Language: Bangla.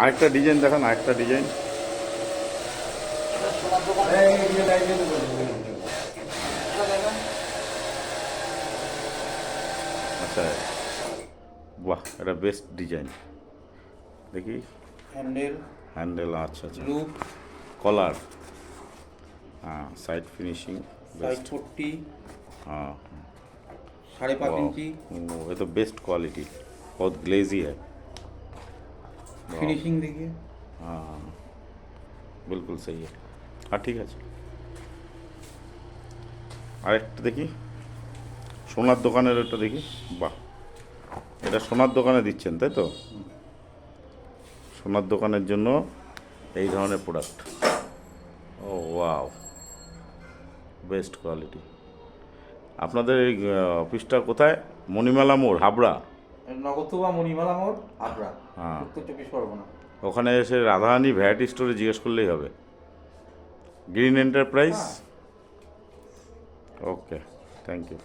আরেকটা ডিজাইন দেখান, আরেকটা ডিজাইন। আচ্ছা, বাহ, এটা বেস্ট ডিজাইন। দেখি হ্যান্ডেল, হ্যান্ডেল, আচ্ছা আচ্ছা, লুপ, কলার, हाँ साइड फिनिशिंग साइड बेस्ट। 40, हाँ 5.5 वाह, इंची, ये तो बेस्ट क्वालिटी, बहुत ग्लेजी है। वाह, फिनिशिंग देखिए। हाँ बिल्कुल सही है। हाँ ठीक আছে, আরেকটা দেখি সোনার দোকানের, ওটা দেখি। বাহ, এটা সোনার দোকানে দিচ্ছেন তাই তো? সোনার দোকানের জন্য এই ধরনের প্রোডাক্ট। ও ওয়াও, বেস্ট কোয়ালিটি। আপনাদের এই অফিসটা কোথায়? মণিমেলা মোড়, হাবড়া। নগরতুবা মণিমালা মোড়, আগ্রা, হ্যাঁ, উত্তর 24 পরগনা। ওখানে এসে রাধারানী ভ্যারাইটি স্টোরে জিজ্ঞেস করলেই হবে। Green enterprise. হ্যাঁ। ওকে, থ্যাংক ইউ।